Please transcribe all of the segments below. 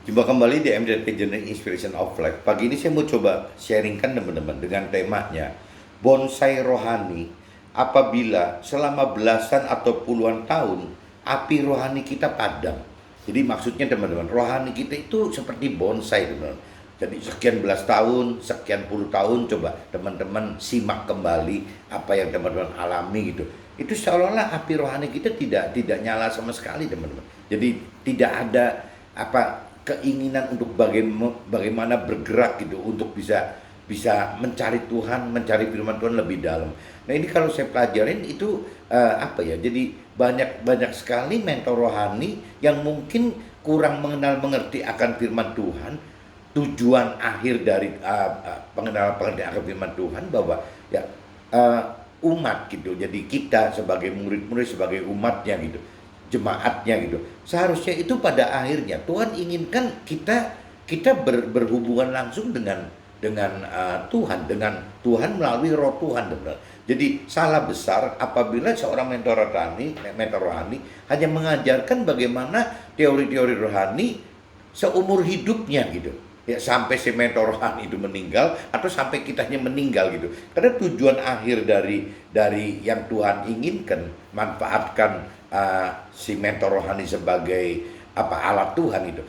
Jumpa kembali di MDT Journey Inspiration of Life. Pagi ini saya mau coba sharingkan teman-teman dengan temanya bonsai rohani. Apabila selama belasan atau puluhan tahun api rohani kita padam. Jadi maksudnya teman-teman, rohani kita itu seperti bonsai teman-teman. Jadi sekian belas tahun, sekian puluh tahun, coba teman-teman simak kembali apa yang teman-teman alami gitu. Itu seolah-olah api rohani kita tidak nyala sama sekali teman-teman. Jadi tidak ada apa keinginan untuk bagaimana bergerak gitu untuk bisa bisa mencari Tuhan, mencari firman Tuhan lebih dalam. Nah ini kalau saya pelajarin itu apa ya? Jadi banyak banyak sekali mentor rohani yang mungkin kurang mengenal mengerti akan firman Tuhan, tujuan akhir dari pengenalan pengertian akan firman Tuhan bahwa ya uh, umat gitu. Jadi kita sebagai murid-murid, sebagai umatnya gitu, jemaatnya gitu. Seharusnya itu pada akhirnya Tuhan inginkan kita kita berhubungan langsung dengan Tuhan melalui Roh Tuhan, benar. Jadi salah besar apabila seorang mentor rohani hanya mengajarkan bagaimana teori-teori rohani seumur hidupnya gitu. Ya sampai si mentor rohani itu meninggal atau sampai kitanya meninggal gitu. Karena tujuan akhir dari yang Tuhan inginkan, manfaatkan si mentor rohani sebagai alat Tuhan itu.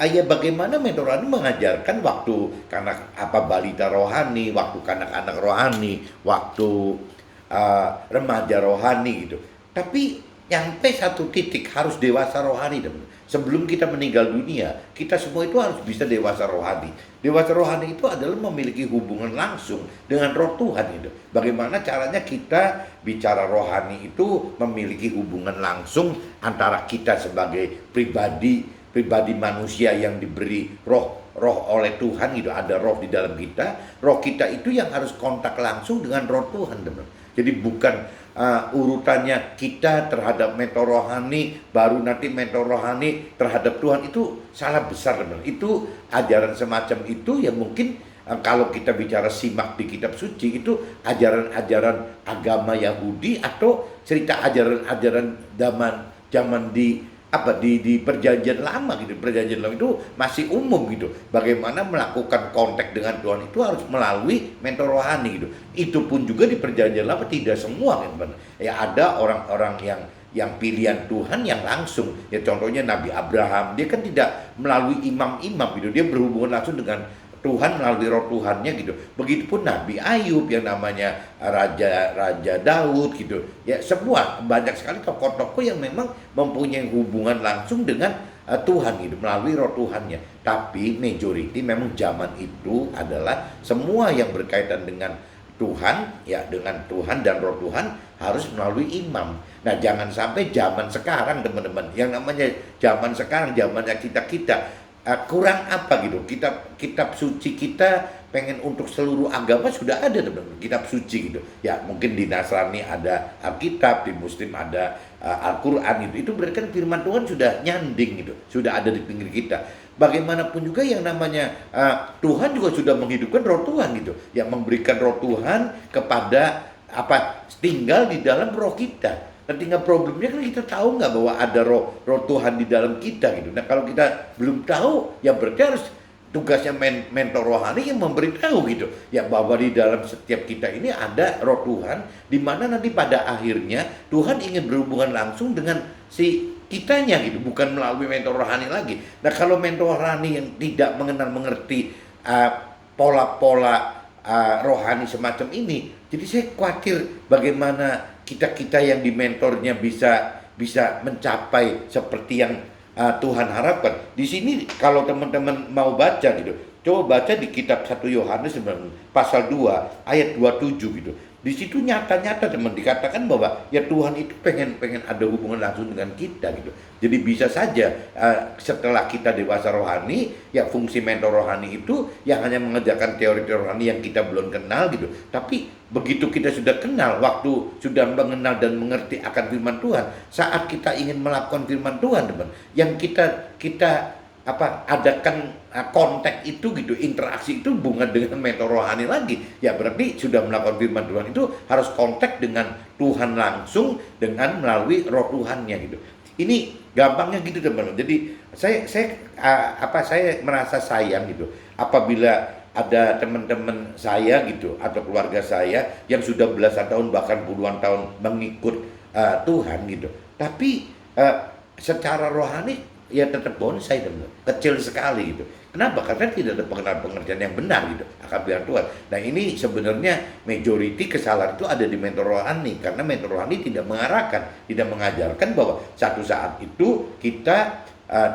Ya bagaimana mentor rohani mengajarkan waktu karena balita rohani, waktu kanak-kanak rohani, waktu remaja rohani gitu. Tapi nyampe satu titik harus dewasa rohani teman. Sebelum kita meninggal dunia, kita semua itu harus bisa dewasa rohani. Dewasa rohani itu adalah memiliki hubungan langsung dengan Roh Tuhan itu. Bagaimana caranya kita bicara rohani itu memiliki hubungan langsung antara kita sebagai pribadi manusia yang diberi roh oleh Tuhan gitu, ada roh di dalam kita. Roh kita itu yang harus kontak langsung dengan Roh Tuhan teman. Jadi bukan urutannya kita terhadap mentor rohani, baru nanti mentor rohani terhadap Tuhan, itu salah besar teman. Itu ajaran semacam itu yang mungkin kalau kita bicara simak di kitab suci itu ajaran-ajaran agama Yahudi atau cerita ajaran-ajaran zaman di perjanjian lama gitu. Perjanjian lama itu masih umum gitu. Bagaimana melakukan kontak dengan Tuhan itu harus melalui mentor rohani gitu. Itu pun juga di perjanjian lama tidak semua kan. Ya ada orang-orang yang pilihan Tuhan yang langsung. Ya contohnya Nabi Abraham, dia kan tidak melalui imam-imam gitu. Dia berhubungan langsung dengan Tuhan melalui Roh Tuhannya gitu. Begitupun Nabi Ayub yang namanya Raja Daud gitu. Ya semua banyak sekali tokoh-tokoh yang memang mempunyai hubungan langsung dengan Tuhan gitu melalui Roh Tuhannya. Tapi majority memang zaman itu adalah semua yang berkaitan dengan Tuhan, ya dengan Tuhan dan Roh Tuhan harus melalui imam. Nah jangan sampai zaman sekarang teman-teman, yang namanya zaman sekarang, zamannya kita kurang apa gitu. Kitab suci kita pengen untuk seluruh agama sudah ada teman-teman, kitab suci gitu. Ya mungkin di Nasrani ada Alkitab, di Muslim ada Al-Quran gitu. Itu berarti kan firman Tuhan sudah nyanding gitu, sudah ada di pinggir kita. Bagaimanapun juga yang namanya Tuhan juga sudah menghidupkan Roh Tuhan gitu, yang memberikan Roh Tuhan kepada tinggal di dalam roh kita. Nah tinggal problemnya kan kita tahu nggak bahwa ada roh Tuhan di dalam kita gitu. Nah kalau kita belum tahu, ya berarti harus tugasnya mentor rohani yang memberitahu gitu. Ya bahwa di dalam setiap kita ini ada Roh Tuhan, di mana nanti pada akhirnya Tuhan ingin berhubungan langsung dengan si kitanya gitu, bukan melalui mentor rohani lagi. Nah kalau mentor rohani yang tidak mengerti pola-pola rohani semacam ini, jadi saya khawatir bagaimana kita yang dimentornya bisa mencapai seperti yang Tuhan harapkan. Di sini kalau teman-teman mau baca gitu, coba baca di kitab 1 Yohanes pasal 2 ayat 27 gitu. Di situ nyata-nyata teman dikatakan bahwa ya Tuhan itu pengen ada hubungan langsung dengan kita gitu. Jadi bisa saja setelah kita dewasa rohani, ya fungsi mentor rohani itu yang hanya mengerjakan teori-teori rohani yang kita belum kenal gitu. Tapi begitu kita sudah kenal, waktu sudah mengenal dan mengerti akan firman Tuhan, saat kita ingin melakukan firman Tuhan teman, yang kita adakan kontak itu gitu, interaksi itu bukan dengan mentor rohani lagi, ya berarti sudah melakukan firman Tuhan itu harus kontak dengan Tuhan langsung dengan melalui Roh Tuhannya gitu. Ini gampangnya gitu teman-teman. Jadi saya merasa sayang gitu apabila ada teman-teman saya gitu atau keluarga saya yang sudah belasan tahun bahkan puluhan tahun mengikut Tuhan gitu, tapi secara rohani ya tetap bonsai teman, kecil sekali gitu. Kenapa? Karena tidak ada pengertian yang benar gitu akan pilihan Tuhan. Nah ini sebenarnya majority kesalahan itu ada di mentor rohani, karena mentor rohani tidak mengarahkan, tidak mengajarkan bahwa satu saat itu kita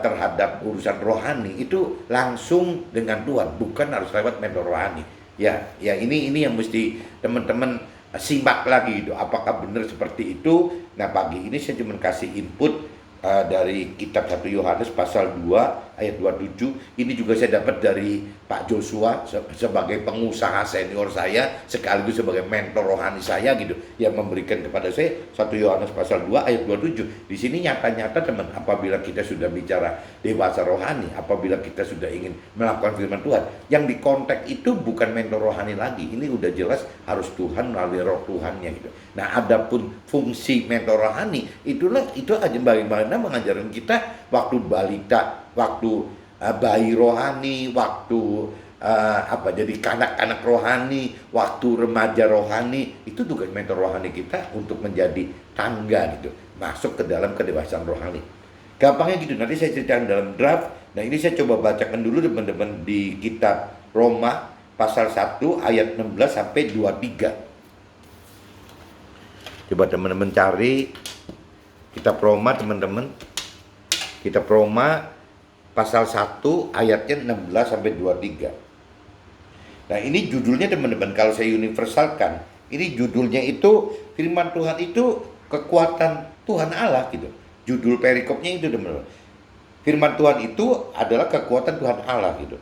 terhadap urusan rohani itu langsung dengan Tuhan, bukan harus lewat mentor rohani. Ya ini yang mesti teman-teman simak lagi gitu. Apakah benar seperti itu? Nah pagi ini saya cuma kasih input dari kitab 1 Yohanes pasal 2 ayat 27. Ini juga saya dapat dari Pak Joshua sebagai pengusaha senior saya sekaligus sebagai mentor rohani saya gitu, yang memberikan kepada saya 1 Yohanes pasal 2 ayat 27. Di sini nyata-nyata teman, apabila kita sudah bicara dewasa rohani, apabila kita sudah ingin melakukan firman Tuhan, yang di konteks itu bukan mentor rohani lagi. Ini udah jelas harus Tuhan melalui roh Tuhannya gitu. Nah, adapun fungsi mentor rohani itu aja bagaimana mengajarkan kita waktu balita, waktu bayi rohani, waktu jadi kanak-kanak rohani, waktu remaja rohani. Itu tugas mentor rohani kita untuk menjadi tangga gitu, masuk ke dalam kedewasaan rohani. Gampangnya gitu, nanti saya ceritakan dalam draft. Nah ini saya coba bacakan dulu teman-teman di kitab Roma pasal 1 ayat 16 sampai 23. Coba teman-teman cari kitab Roma teman-teman. Kitab Roma pasal 1 ayatnya 16 sampai 23. Nah ini judulnya teman-teman, kalau saya universalkan, ini judulnya itu firman Tuhan itu kekuatan Tuhan Allah gitu. Judul perikopnya itu teman-teman. Firman Tuhan itu adalah kekuatan Tuhan Allah gitu.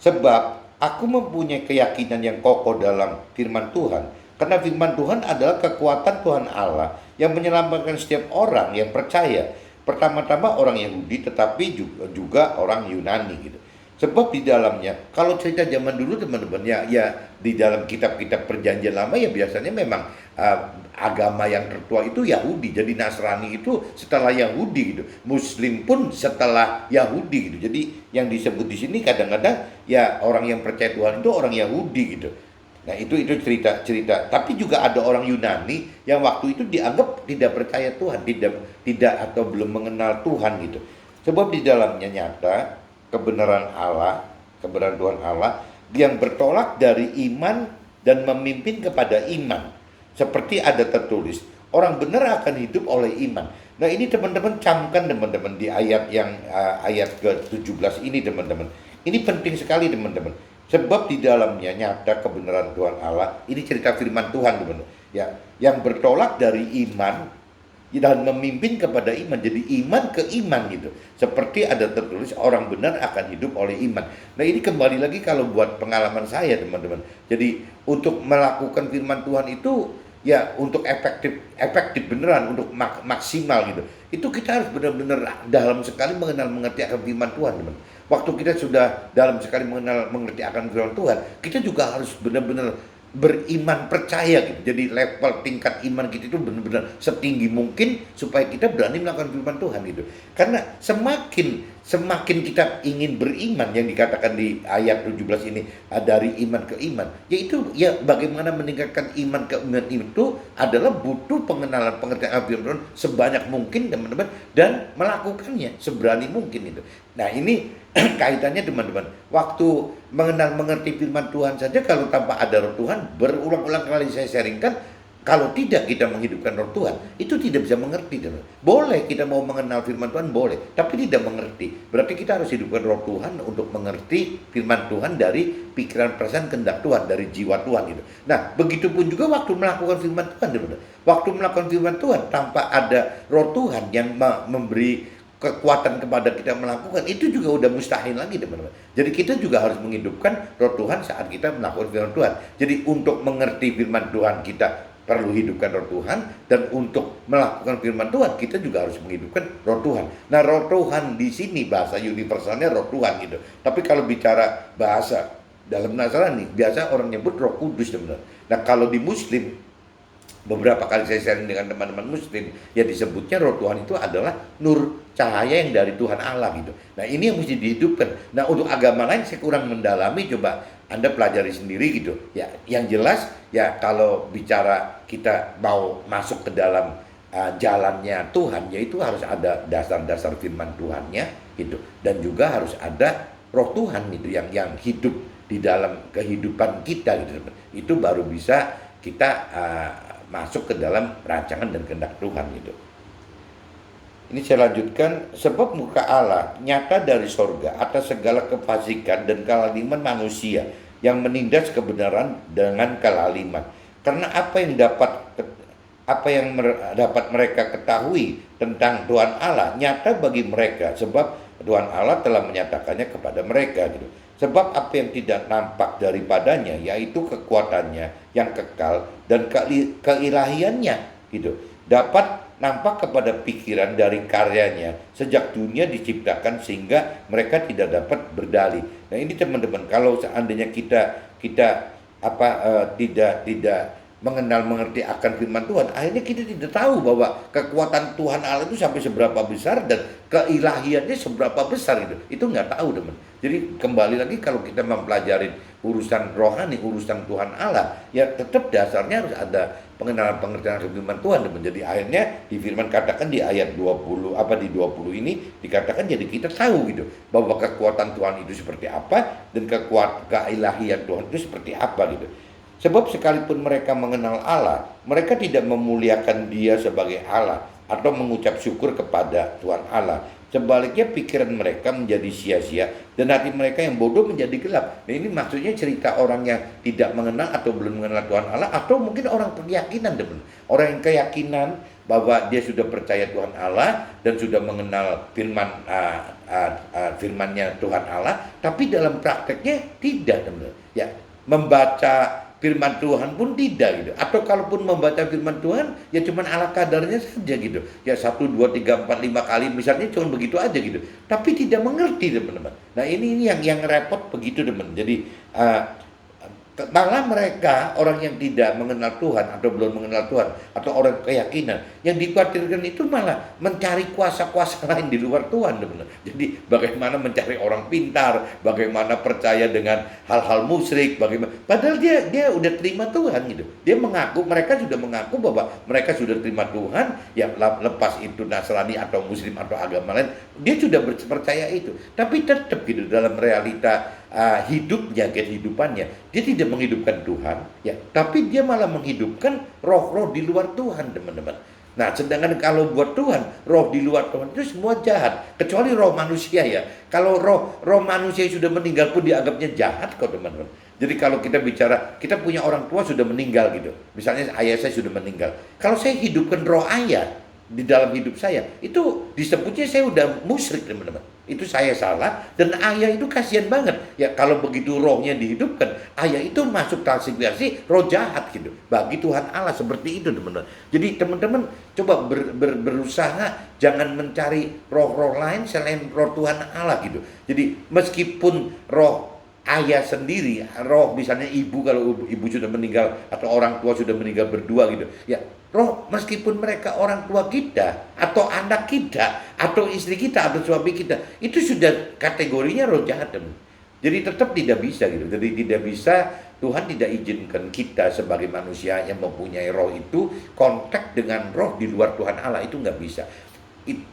Sebab aku mempunyai keyakinan yang kokoh dalam firman Tuhan. Karena firman Tuhan adalah kekuatan Tuhan Allah yang menyelamatkan setiap orang yang percaya. Pertama-tama orang Yahudi tetapi juga orang Yunani gitu. Sebab di dalamnya, kalau cerita zaman dulu teman-teman ya di dalam kitab-kitab perjanjian lama ya biasanya memang agama yang tertua itu Yahudi. Jadi Nasrani itu setelah Yahudi gitu. Muslim pun setelah Yahudi gitu. Jadi yang disebut di sini kadang-kadang ya orang yang percaya Tuhan itu orang Yahudi gitu. Nah itu cerita. Tapi juga ada orang Yunani yang waktu itu dianggap tidak percaya Tuhan, tidak atau belum mengenal Tuhan gitu. Sebab di dalamnya nyata kebenaran Tuhan Allah yang bertolak dari iman dan memimpin kepada iman. Seperti ada tertulis, orang benar akan hidup oleh iman. Nah ini teman-teman camkan teman-teman di ayat yang ayat ke-17 ini teman-teman. Ini penting sekali teman-teman. Sebab di dalamnya nyata kebenaran Tuhan Allah. Ini cerita firman Tuhan teman-teman. Ya, yang bertolak dari iman dan memimpin kepada iman. Jadi iman ke iman gitu. Seperti ada tertulis orang benar akan hidup oleh iman. Nah ini kembali lagi kalau buat pengalaman saya teman-teman. Jadi untuk melakukan firman Tuhan itu ya untuk efektif beneran, untuk maksimal gitu. Itu kita harus benar-benar dalam sekali mengerti akan firman Tuhan teman. Waktu kita sudah dalam sekali mengerti akan firman Tuhan, kita juga harus benar-benar beriman percaya gitu. Jadi level tingkat iman kita itu benar-benar setinggi mungkin supaya kita berani melakukan firman Tuhan gitu. Karena semakin kita ingin beriman yang dikatakan di ayat 17 ini dari iman ke iman, yaitu ya bagaimana meningkatkan iman ke iman itu adalah butuh pengenalan pengertian firman Tuhan sebanyak mungkin teman-teman dan melakukannya seberani mungkin itu. Nah ini kaitannya teman-teman, waktu mengerti firman Tuhan saja kalau tanpa ada roh Tuhan, berulang-ulang kali saya sharingkan, kalau tidak kita menghidupkan roh Tuhan, itu tidak bisa mengerti teman. Boleh kita mau mengenal firman Tuhan, boleh, tapi tidak mengerti. Berarti kita harus hidupkan roh Tuhan untuk mengerti firman Tuhan dari pikiran perasaan kehendak Tuhan, dari jiwa Tuhan itu. Nah, begitupun juga waktu melakukan firman Tuhan teman. Waktu melakukan firman Tuhan tanpa ada roh Tuhan yang memberi kekuatan kepada kita melakukan, itu juga udah mustahil lagi teman-teman. Jadi kita juga harus menghidupkan roh Tuhan saat kita melakukan firman Tuhan. Jadi untuk mengerti firman Tuhan kita perlu hidupkan roh Tuhan, dan untuk melakukan firman Tuhan kita juga harus menghidupkan roh Tuhan. Nah roh Tuhan di sini bahasa universalnya roh Tuhan gitu. Tapi kalau bicara bahasa dalam Nasrani biasa orang nyebut Roh Kudus teman-teman. Nah kalau di Muslim beberapa kali saya sharing dengan teman-teman muslim, ya disebutnya roh Tuhan itu adalah nur, cahaya yang dari Tuhan Allah gitu. Nah ini yang mesti dihidupkan. Nah untuk agama lain saya kurang mendalami, coba Anda pelajari sendiri gitu. Ya yang jelas ya kalau bicara kita mau masuk ke dalam jalannya Tuhan, yaitu harus ada dasar-dasar firman Tuhannya gitu, dan juga harus ada roh Tuhan gitu yang hidup di dalam kehidupan kita gitu. Itu baru bisa kita masuk ke dalam rancangan dan kehendak Tuhan gitu. Ini saya lanjutkan, sebab muka Allah nyata dari sorga atas segala kefasikan dan kelaliman manusia yang menindas kebenaran dengan kelaliman. Karena apa yang dapat mereka ketahui tentang Tuhan Allah nyata bagi mereka, sebab Tuhan Allah telah menyatakannya kepada mereka gitu. Sebab apa yang tidak nampak daripadanya, yaitu kekuatannya yang kekal dan keilahiannya gitu, dapat nampak kepada pikiran dari karyanya sejak dunia diciptakan sehingga mereka tidak dapat berdalih. Nah ini teman-teman, kalau seandainya kita tidak mengerti akan firman Tuhan, akhirnya kita tidak tahu bahwa kekuatan Tuhan Allah itu sampai seberapa besar dan keilahiannya seberapa besar gitu. Itu nggak tahu teman. Jadi kembali lagi kalau kita mempelajari urusan rohani, urusan Tuhan Allah, ya tetap dasarnya harus ada pengenalan pengertian firman Tuhan teman. Jadi akhirnya di firman katakan di ayat 20 di 20 ini dikatakan jadi kita tahu gitu bahwa kekuatan Tuhan itu seperti apa dan keilahian Tuhan itu seperti apa gitu. Sebab sekalipun mereka mengenal Allah, mereka tidak memuliakan Dia sebagai Allah atau mengucap syukur kepada Tuhan Allah. Sebaliknya pikiran mereka menjadi sia-sia dan hati mereka yang bodoh menjadi gelap. Nah ini maksudnya cerita orang yang tidak mengenal atau belum mengenal Tuhan Allah, atau mungkin orang keyakinan teman. Orang yang keyakinan bahwa dia sudah percaya Tuhan Allah dan sudah mengenal firman-Nya Tuhan Allah, tapi dalam prakteknya tidak teman. Ya, membaca firman Tuhan pun tidak gitu. Atau kalaupun membaca firman Tuhan ya cuman ala kadarnya saja gitu. Ya 1, 2, 3, 4, 5 kali misalnya cuma begitu aja gitu. Tapi tidak mengerti teman-teman. Nah ini yang repot begitu teman. Jadi malah mereka orang yang tidak mengenal Tuhan atau belum mengenal Tuhan atau orang keyakinan yang dikhawatirkan itu malah mencari kuasa-kuasa lain di luar Tuhan teman. Jadi bagaimana mencari orang pintar, bagaimana percaya dengan hal-hal musyrik, bagaimana padahal dia udah terima Tuhan gitu. Dia mengaku, mereka sudah mengaku bahwa mereka sudah terima Tuhan, ya lepas itu Nasrani atau Muslim atau agama lain, dia sudah percaya itu. Tapi tetap gitu dalam realita hidupnya, kehidupannya, dia tidak menghidupkan Tuhan, ya, tapi dia malah menghidupkan roh-roh di luar Tuhan, teman-teman. Nah, sedangkan kalau buat Tuhan, roh di luar Tuhan itu semua jahat, kecuali roh manusia ya. Kalau roh manusia sudah meninggal pun dianggapnya jahat kok, teman-teman. Jadi kalau kita bicara, kita punya orang tua sudah meninggal gitu. Misalnya ayah saya sudah meninggal. Kalau saya hidupkan roh ayah di dalam hidup saya, itu disebutnya saya udah musyrik, teman-teman. Itu saya salah, dan ayah itu kasihan banget. Ya kalau begitu rohnya dihidupkan, ayah itu masuk klasifikasi roh jahat gitu. Bagi Tuhan Allah seperti itu, teman-teman. Jadi teman-teman coba berusaha jangan mencari roh-roh lain selain roh Tuhan Allah gitu. Jadi meskipun roh ayah sendiri, roh misalnya ibu, kalau ibu sudah meninggal atau orang tua sudah meninggal berdua gitu, ya roh meskipun mereka orang tua kita atau anak kita atau istri kita atau suami kita, itu sudah kategorinya roh jahat teman. Jadi tetap tidak bisa gitu. Jadi tidak bisa, Tuhan tidak izinkan kita sebagai manusia yang mempunyai roh itu kontak dengan roh di luar Tuhan Allah, itu nggak bisa.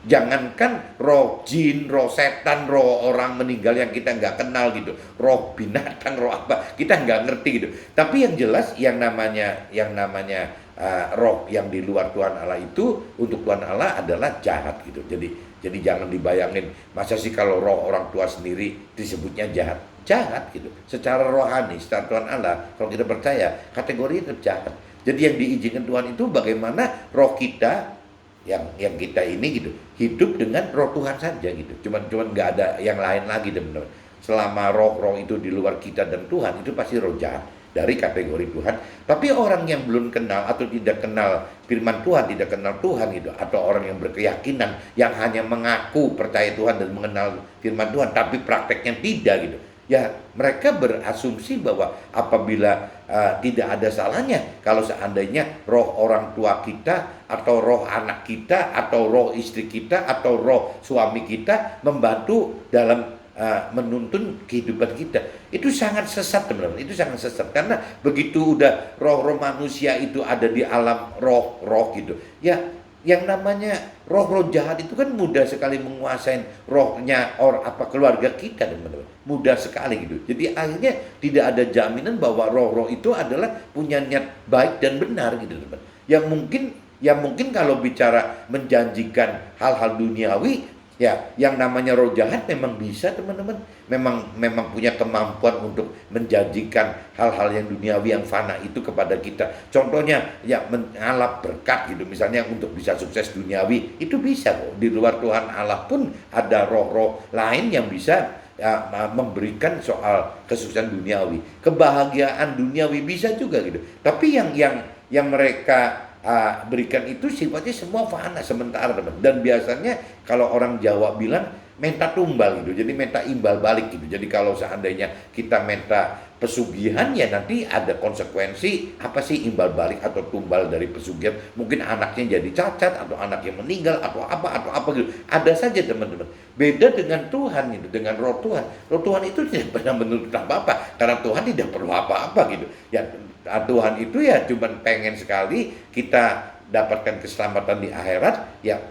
Jangankan roh jin, roh setan, roh orang meninggal yang kita nggak kenal gitu, roh binatang, roh apa, kita nggak ngerti gitu. Tapi yang jelas yang namanya roh yang di luar Tuhan Allah itu untuk Tuhan Allah adalah jahat gitu. Jadi jangan dibayangin, masa sih kalau roh orang tua sendiri disebutnya jahat gitu. Secara rohani, secara Tuhan Allah, kalau kita percaya kategorinya tetap jahat. Jadi yang diizinkan Tuhan itu bagaimana roh kita yang kita ini gitu hidup dengan roh Tuhan saja gitu. Cuman nggak ada yang lain lagi, teman-teman. Selama roh-roh itu di luar kita dan Tuhan, itu pasti roh jahat dari kategori Tuhan. Tapi orang yang belum kenal atau tidak kenal firman Tuhan, tidak kenal Tuhan gitu, atau orang yang berkeyakinan yang hanya mengaku percaya Tuhan dan mengenal firman Tuhan tapi prakteknya tidak gitu, Ya, mereka berasumsi bahwa apabila tidak ada salahnya kalau seandainya roh orang tua kita atau roh anak kita atau roh istri kita atau roh suami kita membantu dalam menuntun kehidupan kita. Itu sangat sesat, teman-teman. Itu sangat sesat karena begitu udah roh-roh manusia itu ada di alam roh-roh gitu. Ya, yang namanya roh-roh jahat itu kan mudah sekali menguasai rohnya keluarga kita, teman-teman. Mudah sekali gitu. Jadi akhirnya tidak ada jaminan bahwa roh-roh itu adalah punya niat baik dan benar gitu, teman. Yang mungkin kalau bicara menjanjikan hal-hal duniawi, ya, yang namanya roh jahat memang bisa, teman-teman. Memang punya kemampuan untuk menjanjikan hal-hal yang duniawi yang fana itu kepada kita. Contohnya ya mengalap berkat gitu, misalnya untuk bisa sukses duniawi, itu bisa kok. Di luar Tuhan Allah pun ada roh-roh lain yang bisa ya, memberikan soal kesuksesan duniawi, kebahagiaan duniawi bisa juga gitu. Tapi yang mereka berikan itu sifatnya semua fana sementara, teman. Dan biasanya kalau orang Jawa bilang minta tumbal gitu, jadi minta imbal balik gitu. Jadi kalau seandainya kita minta pesugihan, ya nanti ada konsekuensi apa sih imbal balik atau tumbal dari pesugihan. Mungkin anaknya jadi cacat atau anaknya meninggal atau apa gitu. Ada saja, teman-teman. Beda dengan Tuhan gitu, dengan roh Tuhan. Roh Tuhan itu tidak pernah menuntut apa-apa karena Tuhan tidak perlu apa-apa gitu. Ya, Tuhan itu ya cuma pengen sekali kita dapatkan keselamatan di akhirat, ya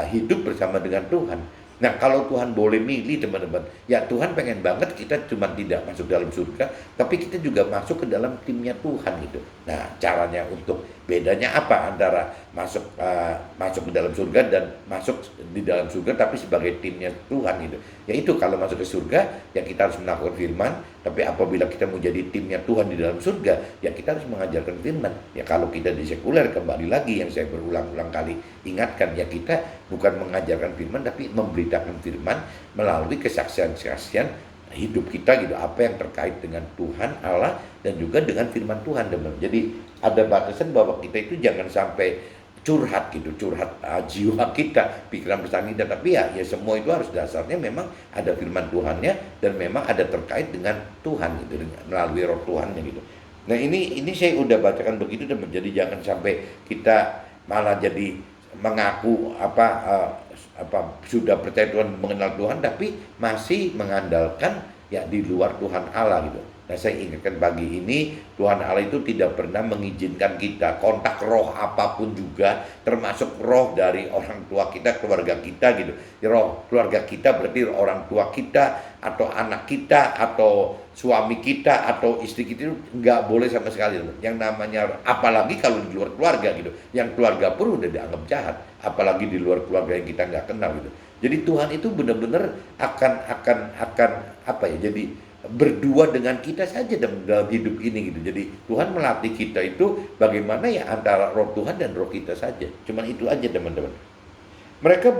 hidup bersama dengan Tuhan. Nah, kalau Tuhan boleh milih, teman-teman, ya Tuhan pengen banget kita cuma tidak masuk dalam surga, tapi kita juga masuk ke dalam timnya Tuhan gitu. Nah, caranya untuk bedanya apa antara masuk ke dalam surga dan masuk di dalam surga tapi sebagai timnya Tuhan gitu. Yaitu kalau masuk ke surga, ya kita harus melakukan firman, tapi apabila kita mau jadi timnya Tuhan di dalam surga, ya kita harus mengajarkan firman. Ya kalau kita di sekuler, kembali lagi yang saya berulang-ulang kali ingatkan, ya kita bukan mengajarkan firman tapi memberitakan firman melalui kesaksian-kesaksian hidup kita gitu, apa yang terkait dengan Tuhan Allah dan juga dengan firman Tuhan, teman. Jadi ada batasan bahwa kita itu jangan sampai curhat gitu, curhat jiwa kita, pikiran pesan kita, tapi ya semua itu harus dasarnya memang ada firman Tuhannya dan memang ada terkait dengan Tuhan gitu, melalui roh Tuhannya gitu. Nah, ini saya udah bacakan begitu, teman. Jadi jangan sampai kita malah jadi mengaku sudah percaya Tuhan, mengenal Tuhan, tapi masih mengandalkan ya di luar Tuhan Allah gitu. Nah, saya ingatkan pagi ini, Tuhan Allah itu tidak pernah mengizinkan kita kontak roh apapun juga, termasuk roh dari orang tua kita, keluarga kita gitu. Roh keluarga kita berarti orang tua kita atau anak kita atau suami kita atau istri kita itu nggak boleh sama sekali. Yang namanya apalagi kalau di luar keluarga gitu, yang keluarga pun udah dianggap jahat, apalagi di luar keluarga yang kita nggak kenal gitu. Jadi Tuhan itu benar-benar akan apa ya? Jadi berdua dengan kita saja dalam hidup ini gitu. Jadi Tuhan melatih kita itu bagaimana ya antara roh Tuhan dan roh kita saja. Cuman itu aja, teman-teman. Mereka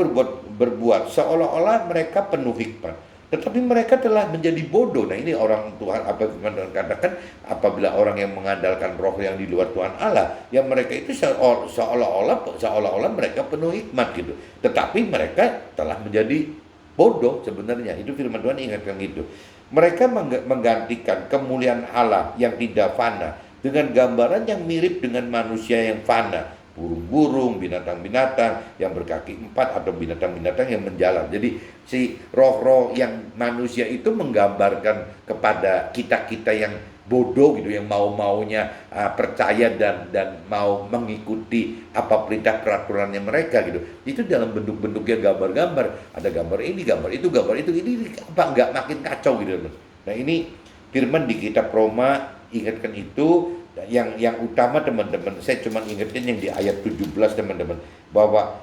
berbuat seolah-olah mereka penuh hikmat, tetapi mereka telah menjadi bodoh. Nah, ini orang Tuhan apa firman Tuhan katakan, apabila orang yang mengandalkan roh yang di luar Tuhan Allah, yang mereka itu seolah-olah mereka penuh hikmat gitu, tetapi mereka telah menjadi bodoh sebenarnya. Itu firman Tuhan ingatkan gitu. Mereka menggantikan kemuliaan Allah yang tidak fana dengan gambaran yang mirip dengan manusia yang fana, burung-burung, binatang-binatang yang berkaki 4 atau binatang-binatang yang menjalar. Jadi si roh-roh yang manusia itu menggambarkan kepada kita-kita yang bodoh gitu, yang mau-maunya percaya dan mau mengikuti apa perintah peraturannya mereka gitu. Itu dalam bentuk-bentuknya gambar-gambar, ada gambar ini, gambar itu, ini apa nggak makin kacau gitu. Nah, ini firman di kitab Roma ingatkan itu. Yang utama, teman-teman, saya cuma ingatkan yang di ayat 17, teman-teman, bahwa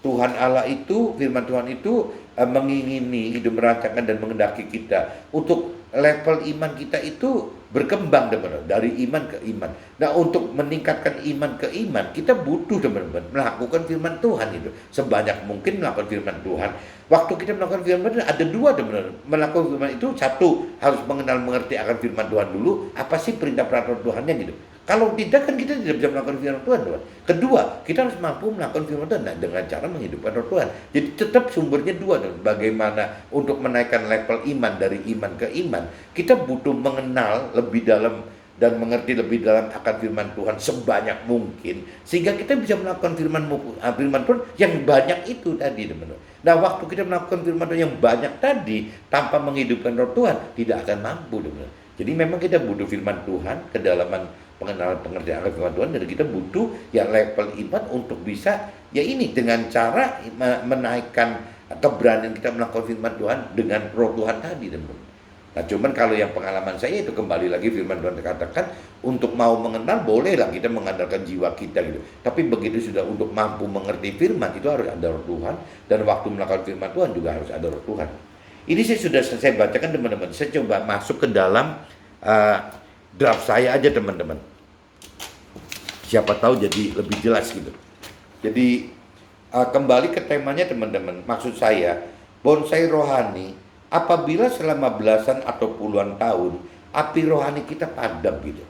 Tuhan Allah itu, firman Tuhan itu mengingini hidup, merancangkan dan mengendaki kita untuk level iman kita itu berkembang, teman-teman, dari iman ke iman. Nah, untuk meningkatkan iman ke iman, kita butuh, teman-teman, melakukan firman Tuhan itu sebanyak mungkin, melakukan firman Tuhan. Waktu kita melakukan firman Tuhan ada dua, teman-teman. Melakukan firman itu, satu, harus mengenal mengerti akan firman Tuhan dulu, apa sih perintah peraturan Tuhannya gitu. Kalau tidak kan kita tidak bisa melakukan firman Tuhan, Tuhan. Kedua, kita harus mampu melakukan firman Tuhan dengan cara menghidupkan roh Tuhan. Jadi tetap sumbernya dua, Tuhan. Bagaimana untuk menaikkan level iman dari iman ke iman, kita butuh mengenal lebih dalam dan mengerti lebih dalam akan firman Tuhan sebanyak mungkin, sehingga kita bisa melakukan firman Tuhan yang banyak itu tadi, teman-teman. Nah, waktu kita melakukan firman Tuhan yang banyak tadi tanpa menghidupkan roh Tuhan, tidak akan mampu, teman-teman. Jadi memang kita butuh firman Tuhan, kedalaman pengenalan pengertian akan firman Tuhan, dan kita butuh ya level iman untuk bisa ya ini dengan cara menaikkan keberanian kita melakukan firman Tuhan dengan roh Tuhan tadi, teman-teman. Nah, cuman kalau yang pengalaman saya itu kembali lagi firman Tuhan katakan untuk mau mengenal bolehlah kita mengandalkan jiwa kita gitu. Tapi begitu sudah untuk mampu mengerti firman itu harus ada roh Tuhan, dan waktu melakukan firman Tuhan juga harus ada roh Tuhan. Ini saya sudah selesai bacakan, teman-teman. Saya coba masuk ke dalam draft saya aja, teman-teman. Siapa tahu jadi lebih jelas gitu. Jadi kembali ke temanya, teman-teman. Maksud saya bonsai rohani. Apabila selama belasan atau puluhan tahun api rohani kita padam gitu.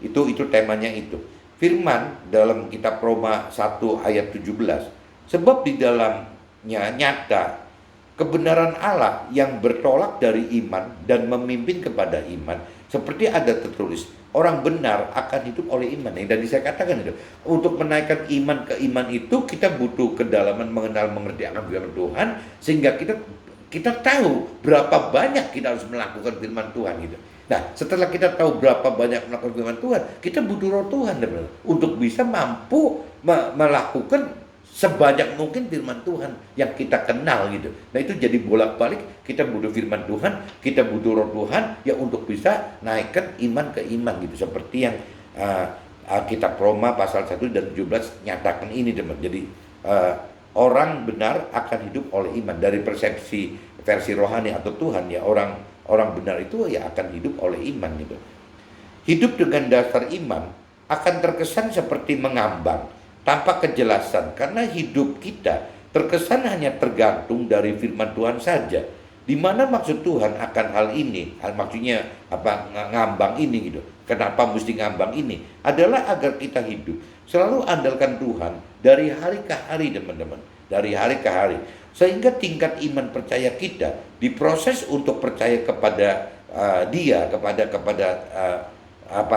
Itu temanya itu. Firman dalam kitab Roma 1 ayat 17. Sebab di dalamnya nyata kebenaran Allah yang bertolak dari iman dan memimpin kepada iman. Seperti ada tertulis, orang benar akan hidup oleh iman. Yang tadi saya katakan itu. Untuk menaikkan iman ke iman itu kita butuh kedalaman mengenal mengerti akan firman Tuhan, sehingga kita tahu berapa banyak kita harus melakukan firman Tuhan gitu. Nah, setelah kita tahu berapa banyak melakukan firman Tuhan, kita butuh roh Tuhan, teman-teman, untuk bisa mampu melakukan sebanyak mungkin firman Tuhan yang kita kenal gitu. Nah, itu jadi bolak-balik, kita butuh firman Tuhan, kita butuh roh Tuhan ya untuk bisa naikkan iman ke iman gitu. Seperti yang kitab Roma pasal 1 dan 17 nyatakan ini, teman-teman. Jadi orang benar akan hidup oleh iman. Dari persepsi versi rohani atau Tuhan ya, orang benar itu ya akan hidup oleh iman gitu. Hidup dengan dasar iman akan terkesan seperti mengambang tanpa kejelasan, karena hidup kita terkesan hanya tergantung dari firman Tuhan saja. Di mana maksud Tuhan akan hal ini? Maksudnya apa, ngambang ini gitu. Kenapa mesti ngambang ini? Adalah agar kita hidup selalu andalkan Tuhan dari hari ke hari, teman-teman. Dari hari ke hari. Sehingga tingkat iman percaya kita diproses untuk percaya kepada Dia, kepada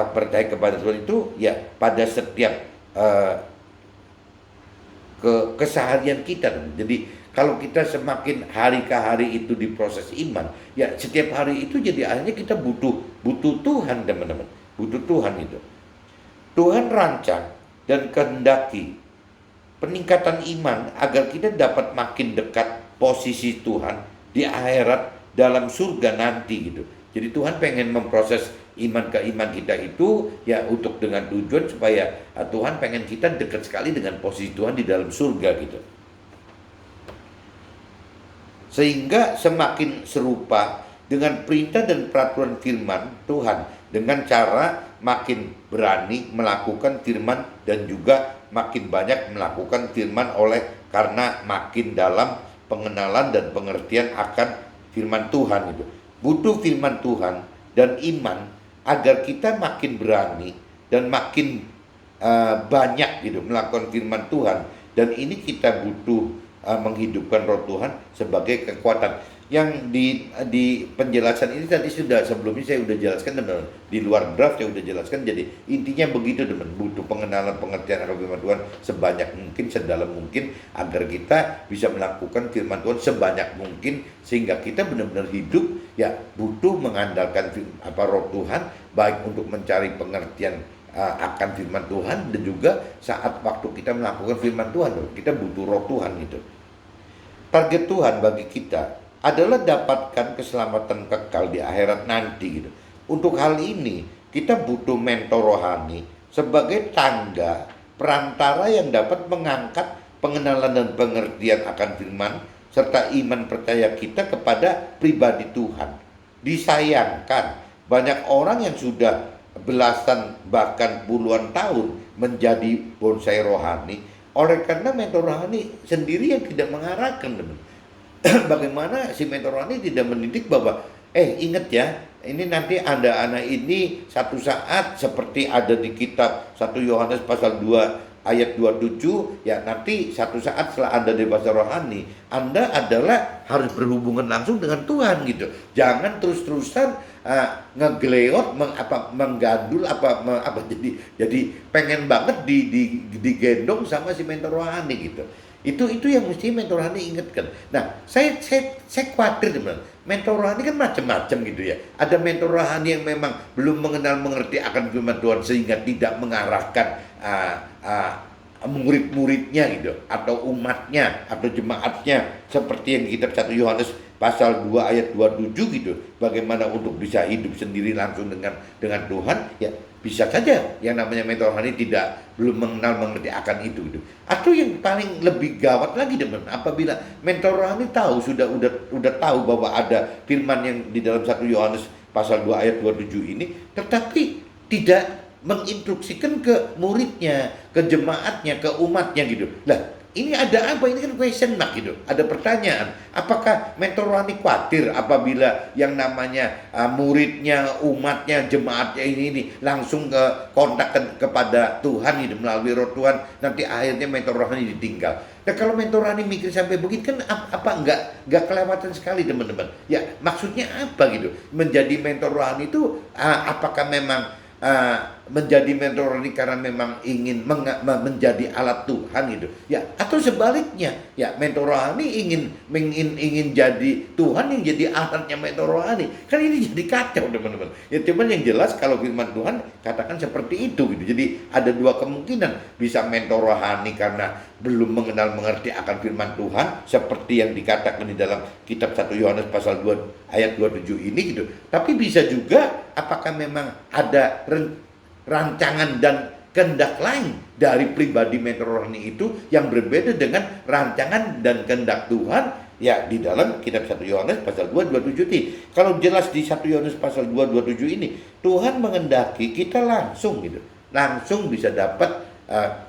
percaya kepada Tuhan itu ya pada setiap keseharian kita, teman. Jadi kalau kita semakin hari ke hari itu diproses iman, ya setiap hari itu jadi akhirnya kita butuh Tuhan, teman-teman. Butuh Tuhan itu. Tuhan rancang dan kehendaki peningkatan iman agar kita dapat makin dekat posisi Tuhan di akhirat dalam surga nanti gitu. Jadi Tuhan pengen memproses iman ke iman kita itu ya untuk dengan tujuan supaya Tuhan pengen kita dekat sekali dengan posisi Tuhan di dalam surga gitu. Sehingga semakin serupa dengan perintah dan peraturan firman Tuhan, dengan cara makin berani melakukan firman dan juga makin banyak melakukan firman karena makin dalam pengenalan dan pengertian akan firman Tuhan itu. Butuh firman Tuhan dan iman agar kita makin berani dan makin banyak gitu melakukan firman Tuhan, dan ini kita butuh menghidupkan roh Tuhan sebagai kekuatan. Yang di penjelasan ini tadi sebelumnya saya sudah jelaskan, teman, di luar draft saya sudah jelaskan. Jadi intinya begitu, teman, butuh pengenalan pengertian akan firman Tuhan sebanyak mungkin, sedalam mungkin, agar kita bisa melakukan firman Tuhan sebanyak mungkin, sehingga kita benar-benar hidup ya butuh mengandalkan roh Tuhan, baik untuk mencari pengertian akan firman Tuhan, dan juga saat waktu kita melakukan firman Tuhan kita butuh roh Tuhan itu. Target Tuhan bagi kita adalah dapatkan keselamatan kekal di akhirat nanti gitu. Untuk hal ini kita butuh mentor rohani sebagai tangga perantara yang dapat mengangkat pengenalan dan pengertian akan firman serta iman percaya kita kepada pribadi Tuhan. Disayangkan banyak orang yang sudah belasan bahkan puluhan tahun menjadi bonsai rohani oleh karena mentor rohani sendiri yang tidak mengarahkan, teman. Bagaimana si mentor rohani tidak mendidik bahwa Ingat ya, ini nanti ada anak ini satu saat seperti ada di kitab 1 Yohanes pasal 2 ayat 27, ya nanti satu saat setelah Anda dewasa rohani, Anda adalah harus berhubungan langsung dengan Tuhan gitu. Jangan terus-terusan ngegeleot, menggandul jadi pengen banget digendong sama si mentor rohani gitu. Itu yang mesti mentor rohani ingatkan. Nah, saya khawatir teman. Mentor rohani kan macam-macam gitu ya. Ada mentor rohani yang memang belum mengerti akan firman Tuhan sehingga tidak mengarahkan murid-muridnya gitu, atau umatnya atau jemaatnya, seperti yang kitab 1 Yohanes pasal 2 ayat 27 gitu. Bagaimana untuk bisa hidup sendiri langsung dengan Tuhan, ya bisa saja yang namanya mentor rohani belum mengerti akan itu gitu. Atau yang paling lebih gawat lagi teman, apabila mentor rohani tahu udah tahu bahwa ada firman yang di dalam 1 Yohanes pasal 2 ayat 27 ini, tetapi tidak menginstruksikan ke muridnya, ke jemaatnya, ke umatnya gitu. Lah, ini ada apa? Ini kan question mark gitu. Ada pertanyaan. Apakah mentor rohani khawatir apabila yang namanya muridnya, umatnya, jemaatnya ini langsung kontak kepada Tuhan gitu, melalui roh Tuhan, nanti akhirnya mentor rohani ditinggal. Nah, kalau mentor rohani mikir sampai begitu kan enggak kelewatan sekali teman-teman. Ya, maksudnya apa gitu? Menjadi mentor rohani itu apakah memang menjadi mentor rohani karena memang ingin menjadi alat Tuhan gitu ya, atau sebaliknya ya, mentor rohani ingin jadi Tuhan yang jadi alatnya mentor rohani? Kan ini jadi kacau teman-teman ya. Cuman yang jelas kalau firman Tuhan katakan seperti itu gitu. Jadi ada dua kemungkinan, bisa mentor rohani karena belum mengerti akan firman Tuhan seperti yang dikatakan di dalam kitab 1 Yohanes pasal 2 ayat 27 ini gitu. Tapi bisa juga apakah memang ada rancangan dan kehendak lain dari pribadi mentor rohani itu yang berbeda dengan rancangan dan kehendak Tuhan ya di dalam kitab 1 Yohanes pasal 2 27. Kalau jelas di 1 Yohanes pasal 2 27 ini, Tuhan mengendaki kita langsung gitu, langsung bisa dapat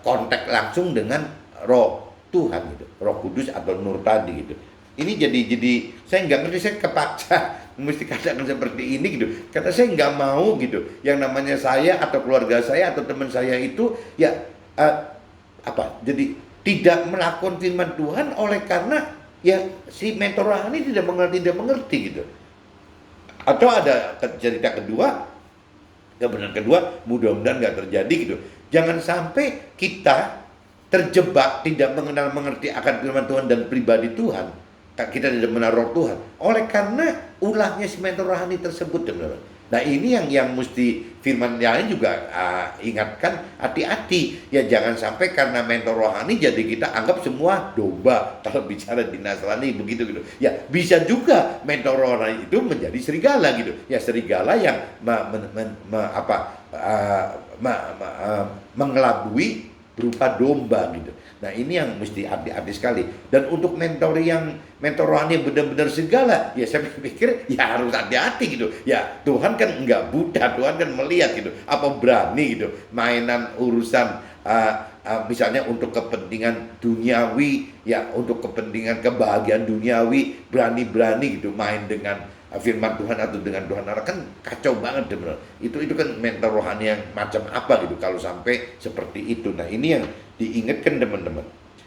kontak langsung dengan roh Tuhan gitu, Roh Kudus atau Nur tadi gitu. Ini jadi saya nggak ngerti, saya kepaksa mesti katakan seperti ini gitu, karena saya nggak mau gitu yang namanya saya atau keluarga saya atau teman saya itu ya jadi tidak melakukan firman Tuhan oleh karena ya si mentor rohani tidak mengerti gitu. Atau ada cerita kedua, kebenaran kedua, mudah-mudahan nggak terjadi gitu. Jangan sampai kita terjebak tidak mengerti akan firman Tuhan dan pribadi Tuhan. Kita tidak menaruh Tuhan oleh karena ulahnya si mentor rohani tersebut teman-teman. Nah, ini yang mesti firman yang juga ingatkan, hati-hati ya, jangan sampai karena mentor rohani jadi kita anggap semua domba. Kalau bicara di Nasrani begitu gitu ya, bisa juga mentor rohani itu menjadi serigala gitu ya, serigala yang mengelabui berupa domba gitu. Nah, ini yang mesti hati-hati sekali. Dan untuk mentor rohani benar-benar segala, ya saya pikir ya harus hati-hati gitu. Ya Tuhan kan enggak buta, Tuhan kan melihat gitu. Apa berani gitu mainan urusan misalnya untuk kepentingan duniawi, ya untuk kepentingan kebahagiaan duniawi, berani-berani gitu main dengan firman Tuhan atau dengan Tuhan Allah, kan kacau banget teman. Itu kan mentor rohani yang macam apa gitu kalau sampai seperti itu. Nah, ini yang diingatkan teman-teman.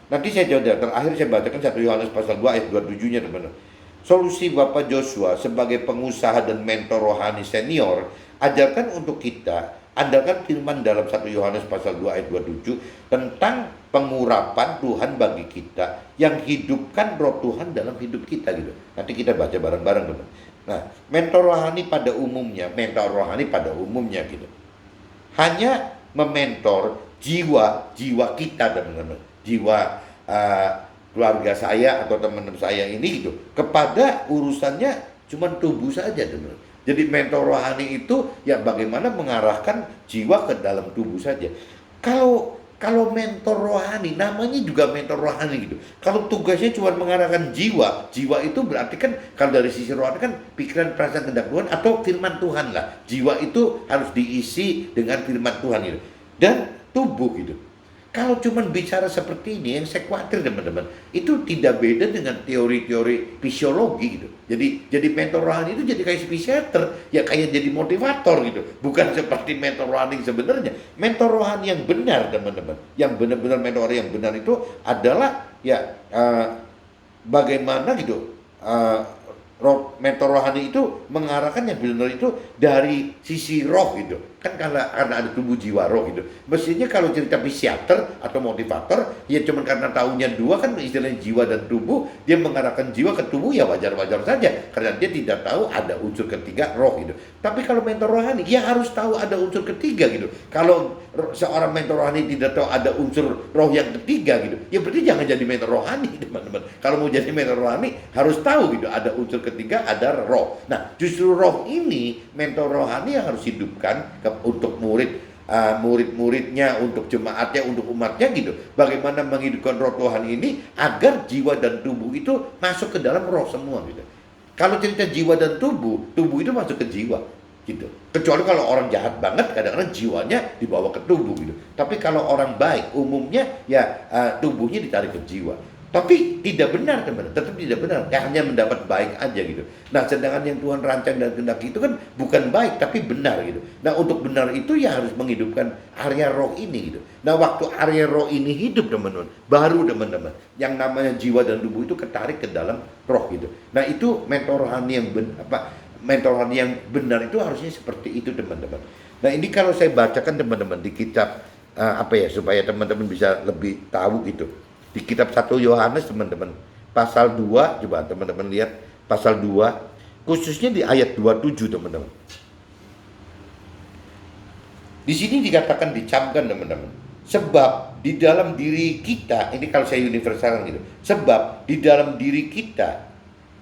Nanti saya terakhir saya bacakan 1 Yohanes pasal 2 ayat 27-nya teman-teman. Solusi Bapak Joshua sebagai pengusaha dan mentor rohani senior, ajarkan untuk kita, andalkan firman dalam 1 Yohanes pasal 2 ayat 27 tentang pengurapan Tuhan bagi kita yang hidupkan roh Tuhan dalam hidup kita gitu. Nanti kita baca bareng-bareng teman. Nah, mentor rohani pada umumnya gitu, hanya mementor jiwa kita teman-teman, jiwa keluarga saya atau teman-teman saya ini gitu, kepada urusannya cuma tubuh saja teman-teman. Jadi mentor rohani itu ya bagaimana mengarahkan jiwa ke dalam tubuh saja. Kalau mentor rohani, namanya juga mentor rohani gitu. Kalau tugasnya cuma mengarahkan jiwa itu berarti kan kalau dari sisi rohani kan pikiran, perasaan, kehendak Tuhan atau firman Tuhan lah. Jiwa itu harus diisi dengan firman Tuhan gitu. Dan tubuh gitu. Kalau cuman bicara seperti ini, yang saya khawatir teman-teman, itu tidak beda dengan teori-teori fisiologi gitu. Jadi mentor rohani itu jadi kayak psikiater, ya kayak jadi motivator gitu. Bukan seperti mentor rohani sebenarnya. Mentor rohani yang benar teman-teman, yang benar-benar mentor yang benar itu adalah ya bagaimana gitu. Mentor rohani itu mengarahkan yang benar itu dari sisi roh gitu kan, karena ada tubuh jiwa roh gitu. Mestinya kalau cerita psikiater atau motivator ya cuman karena tahunya dua kan, istilahnya jiwa dan tubuh, dia mengarahkan jiwa ke tubuh ya wajar-wajar saja karena dia tidak tahu ada unsur ketiga roh gitu. Tapi kalau mentor rohani ya harus tahu ada unsur ketiga gitu. Kalau seorang mentor rohani tidak tahu ada unsur roh yang ketiga gitu, ya berarti jangan jadi mentor rohani teman-teman. Kalau mau jadi mentor rohani harus tahu gitu ada unsur ketiga, ada roh. Nah justru roh ini mentor rohani yang harus hidupkan untuk murid-muridnya, untuk jemaatnya, untuk umatnya gitu. Bagaimana menghidupkan roh Tuhan ini agar jiwa dan tubuh itu masuk ke dalam roh semua gitu. Kalau cerita jiwa dan tubuh itu masuk ke jiwa gitu. Kecuali kalau orang jahat banget, kadang-kadang jiwanya dibawa ke tubuh gitu. Tapi kalau orang baik, umumnya ya tubuhnya ditarik ke jiwa. Tapi tidak benar teman-teman, tetap tidak benar. Ya, hanya mendapat baik aja gitu. Nah sedangkan yang Tuhan rancang dan kehendaki itu kan bukan baik tapi benar gitu. Nah untuk benar itu ya harus menghidupkan area roh ini gitu. Nah waktu area roh ini hidup teman-teman, baru teman-teman yang namanya jiwa dan tubuh itu ketarik ke dalam roh gitu. Nah itu mentor rohani yang mentor rohani yang benar itu harusnya seperti itu teman-teman. Nah ini kalau saya bacakan teman-teman di kitab supaya teman-teman bisa lebih tahu gitu. Di kitab 1 Yohanes teman-teman, pasal 2, coba teman-teman lihat pasal 2, khususnya di ayat 27 teman-teman. Di sini dikatakan, dicamkan teman-teman. Sebab di dalam diri kita, ini kalau saya universalan gitu. Sebab di dalam diri kita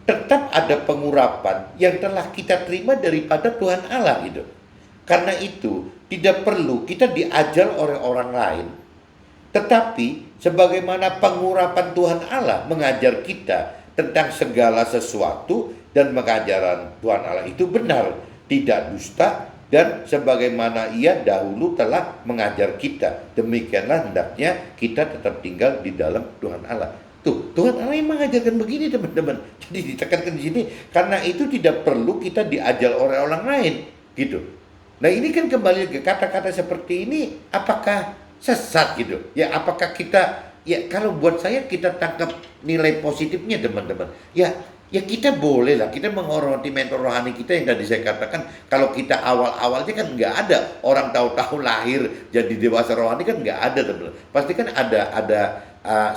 tetap ada pengurapan yang telah kita terima daripada Tuhan Allah gitu. Karena itu tidak perlu kita diajar oleh orang lain. Tetapi sebagaimana pengurapan Tuhan Allah mengajar kita tentang segala sesuatu, dan pengajaran Tuhan Allah itu benar, tidak dusta, dan sebagaimana Ia dahulu telah mengajar kita, demikianlah hendaknya kita tetap tinggal di dalam Tuhan Allah. Tuh, Tuhan Allah yang mengajarkan begini teman-teman. Jadi ditekankan di sini, karena itu tidak perlu kita diajar oleh orang lain gitu. Nah ini kan kembali ke kata-kata seperti ini, apakah sesat gitu ya? Apakah kita, ya kalau buat saya kita tangkap nilai positifnya teman-teman, ya kita boleh lah kita menghormati mentor rohani kita yang tadi saya katakan. Kalau kita awal-awalnya kan nggak ada orang tahu-tahu lahir jadi dewasa rohani kan nggak ada teman-teman. Pasti kan ada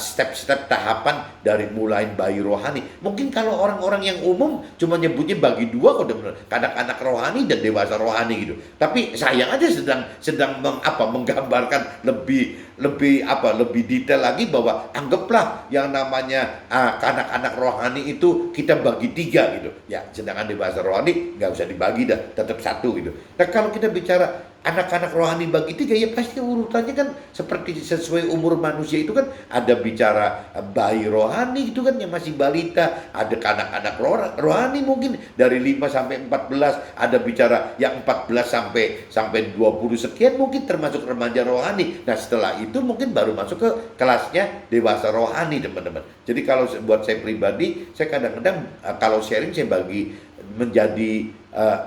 step-step tahapan dari mulai bayi rohani. Mungkin kalau orang-orang yang umum cuma nyebutnya bagi dua kok teman-teman, anak-anak rohani dan dewasa rohani gitu. Tapi sayang aja sedang menggambarkan lebih detail lagi bahwa anggaplah yang namanya anak-anak rohani itu kita bagi tiga gitu. Ya, sedangkan dewasa rohani nggak usah dibagi dah, tetap satu gitu. Nah kalau kita bicara anak-anak rohani bagi tiga, ya pasti urutannya kan seperti sesuai umur manusia itu kan. Ada bicara bayi rohani itu kan yang masih balita, ada anak-anak rohani mungkin dari 5 sampai 14, ada bicara yang 14 sampai 20 sekian mungkin termasuk remaja rohani. Nah setelah itu mungkin baru masuk ke kelasnya dewasa rohani teman-teman. Jadi kalau buat saya pribadi, saya kadang-kadang kalau sharing saya bagi menjadi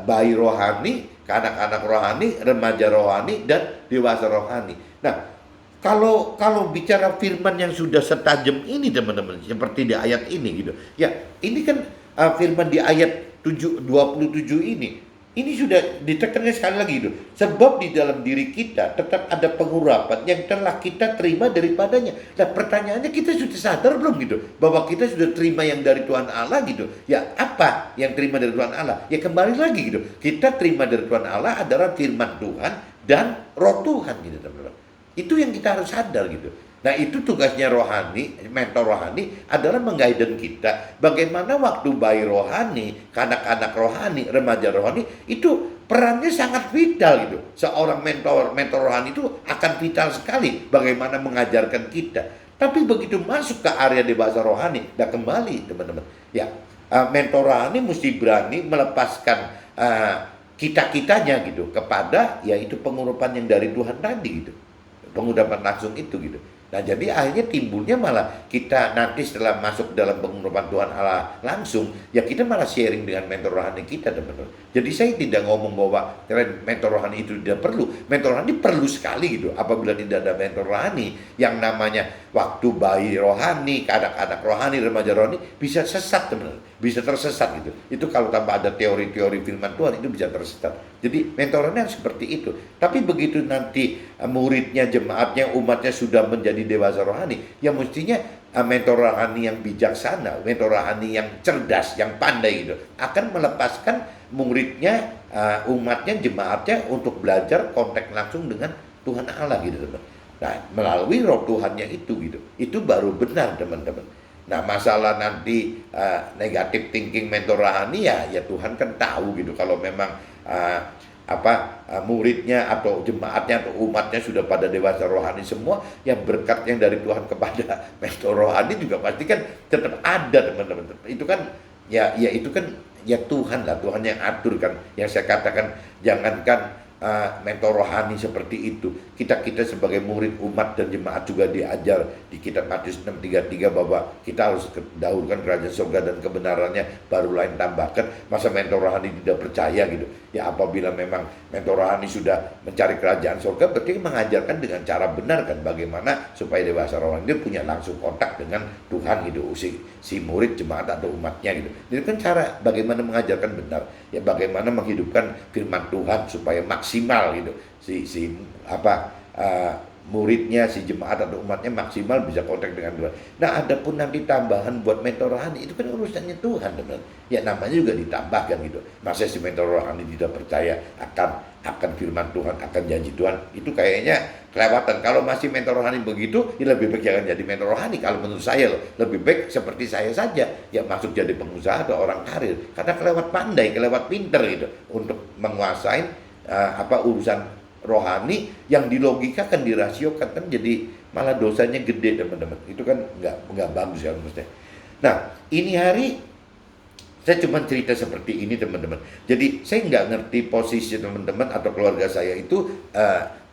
bayi rohani, anak-anak rohani, remaja rohani, dan dewasa rohani. Nah kalau bicara firman yang sudah setajam ini teman-teman, seperti di ayat ini gitu. Ya, ini kan firman di ayat 27 ini sudah ditekankan sekali lagi gitu. Sebab di dalam diri kita tetap ada pengurapan yang telah kita terima daripadanya. Nah, pertanyaannya kita sudah sadar belum gitu bahwa kita sudah terima yang dari Tuhan Allah gitu. Ya, apa yang terima dari Tuhan Allah? Ya kembali lagi gitu. Kita terima dari Tuhan Allah adalah firman Tuhan dan roh Tuhan gitu teman-teman. Itu yang kita harus sadar gitu. Nah itu tugasnya rohani, mentor rohani adalah mengguide kita. Bagaimana waktu bayi rohani, kanak-kanak rohani, remaja rohani, itu perannya sangat vital gitu. Seorang mentor rohani itu akan vital sekali bagaimana mengajarkan kita. Tapi begitu masuk ke area dewasa rohani, nah kembali teman-teman. Ya, mentor rohani mesti berani melepaskan kita-kitanya gitu kepada yaitu pengurapan yang dari Tuhan tadi gitu. pengurapan langsung itu gitu. Nah, jadi akhirnya timbulnya malah kita nanti setelah masuk dalam pengurapan Tuhan Allah langsung, ya kita malah sharing dengan mentor rohani kita, teman-teman. Jadi saya tidak ngomong bahwa mentor rohani itu tidak perlu. Mentor rohani perlu sekali gitu. Apabila tidak ada mentor rohani, yang namanya waktu bayi rohani, anak-anak rohani, remaja rohani bisa sesat, teman-teman. Bisa tersesat gitu. Itu kalau tanpa ada teori-teori firman Tuhan itu bisa tersesat. Jadi mentor rohani harus seperti itu. Tapi begitu nanti muridnya, jemaatnya, umatnya sudah menjadi dewasa rohani, ya mestinya mentor rohani yang bijaksana, mentor rohani yang cerdas, yang pandai gitu, akan melepaskan muridnya, umatnya, jemaatnya untuk belajar kontak langsung dengan Tuhan Allah gitu, teman. Nah, melalui roh Tuhannya itu gitu, itu baru benar, teman-teman. Nah, masalah nanti negatif thinking mentor rohani, ya Tuhan kan tahu gitu. Kalau memang muridnya atau jemaatnya atau umatnya sudah pada dewasa rohani semua, yang berkat yang dari Tuhan kepada mentor rohani juga pasti kan tetap ada, teman-teman. Itu kan itu kan ya Tuhan lah, Tuhan yang atur kan. Yang saya katakan, jangankan mentor rohani seperti itu, kita sebagai murid, umat dan jemaat juga diajar di kitab Matius 6:33 bahwa kita harus dahulukan kerajaan surga dan kebenarannya, baru lain tambahkan. Masa mentor rohani tidak percaya gitu? Ya, apabila memang mentor rohani sudah mencari kerajaan surga, berarti mengajarkan dengan cara benar kan, bagaimana supaya dewasa rohani dia punya langsung kontak dengan Tuhan gitu, si murid, jemaat atau umatnya gitu. Jadi kan cara bagaimana mengajarkan benar, ya bagaimana menghidupkan firman Tuhan supaya maksimal gitu, muridnya, si jemaat atau umatnya maksimal bisa kontak dengan Tuhan. Nah, adapun nanti tambahan buat mentor rohani itu kan urusannya Tuhan, teman. Ya namanya juga ditambahkan gitu. Masa si mentor rohani tidak percaya akan firman Tuhan, akan janji Tuhan, itu kayaknya kelewatan. Kalau masih mentor rohani begitu, ya lebih baik jangan jadi mentor rohani. Kalau menurut saya loh, lebih baik seperti saya saja, ya masuk jadi pengusaha atau orang karir, karena kelewat pandai, kelewat pinter gitu untuk menguasai urusan rohani yang dilogikakan, dirasiokan, kan jadi malah dosanya gede, teman-teman. Itu kan nggak bagus ya maksudnya. Nah, ini hari saya cuma cerita seperti ini, teman-teman. Jadi saya nggak ngerti posisi teman-teman atau keluarga saya itu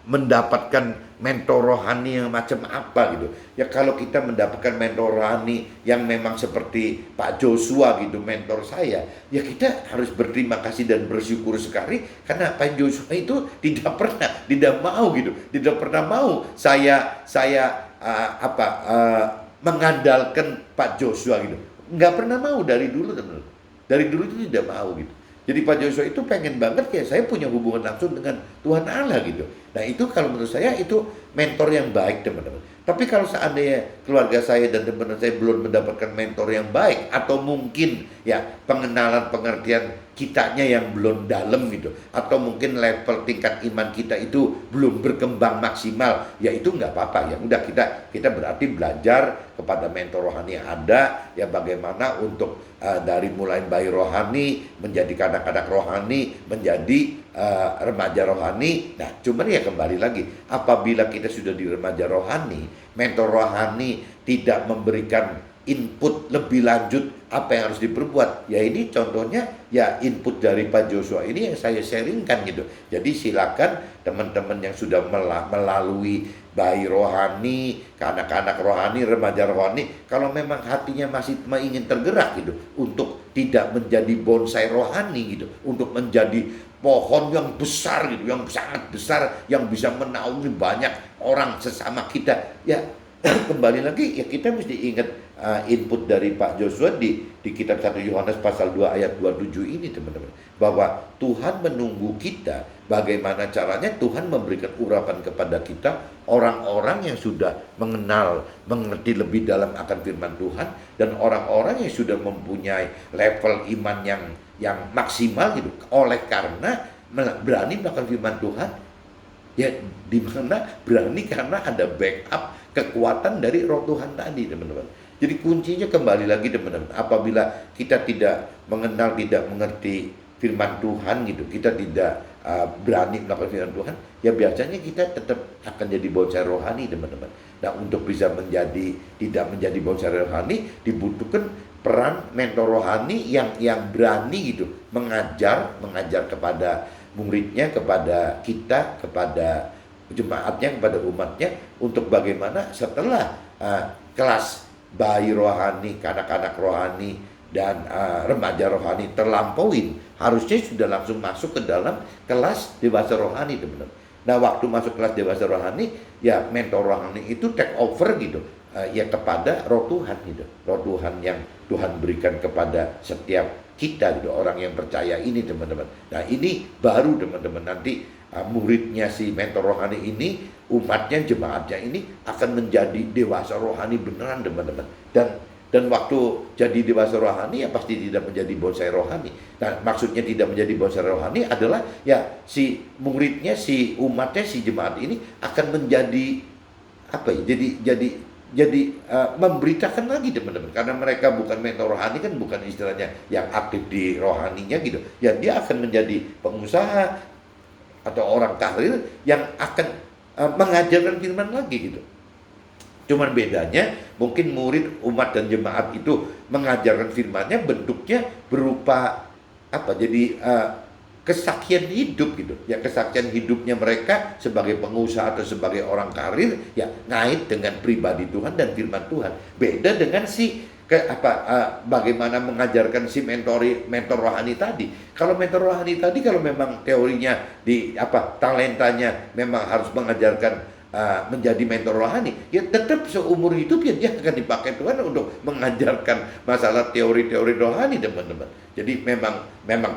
mendapatkan mentor rohani yang macam apa gitu. Ya kalau kita mendapatkan mentor rohani yang memang seperti Pak Joshua gitu, mentor saya, ya kita harus berterima kasih dan bersyukur sekali, karena Pak Joshua itu tidak mau saya mengandalkan Pak Joshua gitu. Nggak pernah mau dari dulu, teman-teman. Dari dulu itu tidak mau gitu. Jadi Pak Joshua itu pengen banget ya saya punya hubungan langsung dengan Tuhan Allah gitu. Nah itu kalau menurut saya itu mentor yang baik, teman-teman. Tapi kalau seandainya keluarga saya dan teman-teman saya belum mendapatkan mentor yang baik, atau mungkin ya pengenalan pengertian kitanya yang belum dalam gitu, atau mungkin level tingkat iman kita itu belum berkembang maksimal, ya itu nggak apa-apa. Ya udah, kita berarti belajar kepada mentor rohani yang ada, ya bagaimana untuk dari mulai bayi rohani menjadi anak-anak rohani, menjadi remaja rohani. Nah, cuman ya kembali lagi, apabila kita sudah di remaja rohani, mentor rohani tidak memberikan input lebih lanjut apa yang harus diperbuat, ya ini contohnya ya input dari Pak Joshua ini yang saya sharingkan gitu. Jadi silakan teman-teman yang sudah melalui bayi rohani, ke anak-anak rohani, remaja rohani, kalau memang hatinya masih ingin tergerak gitu untuk tidak menjadi bonsai rohani gitu, untuk menjadi pohon yang besar gitu, yang sangat besar, yang bisa menaungi banyak orang sesama kita, ya kembali lagi ya kita mesti ingat input dari Pak Joshua di kitab 1 Yohanes pasal 2 ayat 27 ini, teman-teman, bahwa Tuhan menunggu kita. Bagaimana caranya? Tuhan memberikan urapan kepada kita, orang-orang yang sudah mengerti lebih dalam akan firman Tuhan, dan orang-orang yang sudah mempunyai level iman yang maksimal gitu, oleh karena berani melakukan firman Tuhan. Ya, dimana berani karena ada backup kekuatan dari roh Tuhan tadi, teman-teman. Jadi kuncinya kembali lagi, teman-teman, apabila kita tidak mengenal, tidak mengerti firman Tuhan gitu, kita tidak berani melakukan firman Tuhan, ya biasanya kita tetap akan jadi bonsai rohani, teman-teman. Nah, untuk bisa tidak menjadi bonsai rohani, dibutuhkan peran mentor rohani yang berani gitu, mengajar kepada muridnya, kepada kita, kepada jemaatnya kepada umatnya untuk bagaimana setelah kelas bayi rohani, kanak-kanak rohani, dan remaja rohani terlampauin, harusnya sudah langsung masuk ke dalam kelas dewasa rohani, teman-teman. Nah, waktu masuk kelas dewasa rohani, ya mentor rohani itu take over gitu, ya kepada roh Tuhan gitu, roh Tuhan yang Tuhan berikan kepada setiap kita gitu, orang yang percaya ini, teman-teman. Nah, ini baru teman-teman nanti muridnya si mentor rohani ini, umatnya, jemaatnya ini akan menjadi dewasa rohani beneran, teman-teman. Dan waktu jadi dewasa rohani ya pasti tidak menjadi bonsai rohani. Nah, maksudnya tidak menjadi bonsai rohani adalah ya si muridnya, si umatnya, si jemaat ini akan menjadi apa ya? Jadi memberitakan lagi, teman-teman, karena mereka bukan mentor rohani, kan bukan istilahnya yang aktif di rohaninya gitu. Ya dia akan menjadi pengusaha atau orang karir yang akan mengajarkan firman lagi gitu. Cuman bedanya mungkin murid, umat, dan jemaat itu mengajarkan firman-Nya bentuknya berupa apa? Jadi kesaksian hidup gitu. Ya, kesaksian hidupnya mereka sebagai pengusaha atau sebagai orang karir ya ngait dengan pribadi Tuhan dan firman Tuhan. Beda dengan si bagaimana mengajarkan si mentor rohani tadi. Kalau mentor rohani tadi, kalau memang teorinya di talentanya memang harus mengajarkan menjadi mentor rohani, ya tetap seumur hidup ya dia akan dipakai Tuhan untuk mengajarkan masalah teori-teori rohani, teman-teman. Jadi memang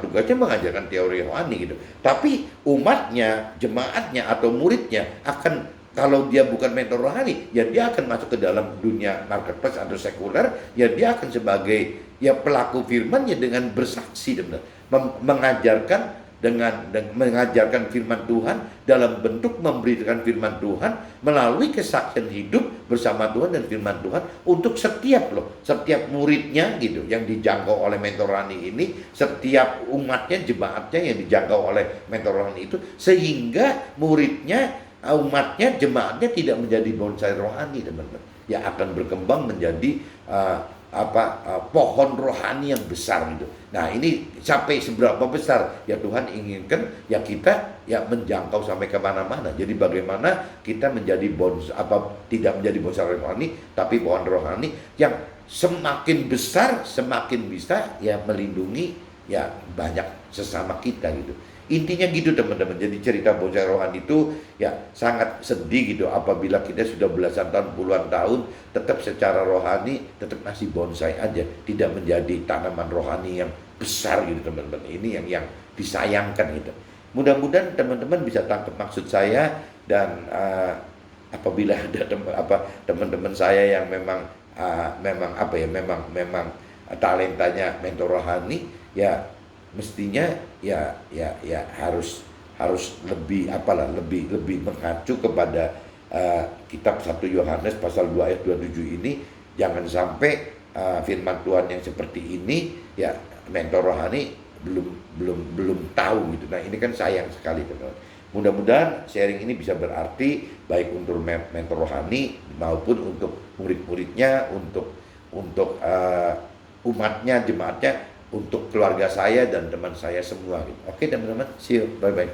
tugasnya mengajarkan teori rohani gitu. Tapi umatnya, jemaatnya atau muridnya akan, kalau dia bukan mentor rohani, ya dia akan masuk ke dalam dunia marketplace atau sekuler, ya dia akan sebagai ya pelaku firman ya dengan bersaksi, teman-teman, mengajarkan dengan mengajarkan firman Tuhan dalam bentuk memberikan firman Tuhan melalui kesaksian hidup bersama Tuhan dan firman Tuhan untuk setiap muridnya gitu yang dijangkau oleh mentor rohani ini, setiap umatnya, jemaatnya yang dijangkau oleh mentor rohani itu, sehingga muridnya, umatnya, jemaatnya tidak menjadi bonsai rohani, teman-teman, ya akan berkembang menjadi pohon rohani yang besar gitu. Nah, ini sampai seberapa besar ya Tuhan inginkan ya kita ya menjangkau sampai kemana-mana. Jadi bagaimana kita menjadi tidak menjadi bonsai rohani, tapi pohon rohani yang semakin besar, semakin bisa ya melindungi ya banyak sesama kita gitu. Intinya gitu, teman-teman. Jadi cerita bonsai rohani itu ya sangat sedih gitu apabila kita sudah belasan tahun, puluhan tahun tetap secara rohani tetap masih bonsai aja, tidak menjadi tanaman rohani yang besar gitu, teman-teman. Ini yang disayangkan gitu. Mudah-mudahan teman-teman bisa tangkap maksud saya, dan apabila ada teman-teman saya yang memang talentanya mentor rohani, ya mestinya ya harus lebih lebih mengacu kepada kitab 1 Yohanes pasal 2 ayat 27 ini. Jangan sampai firman Tuhan yang seperti ini ya mentor rohani belum tahu gitu. Nah, ini kan sayang sekali, teman-teman. Mudah-mudahan sharing ini bisa berarti baik untuk mentor rohani maupun untuk murid-muridnya, untuk umatnya, jemaatnya, untuk keluarga saya dan teman saya semua gitu. Oke, teman-teman, see you, bye-bye.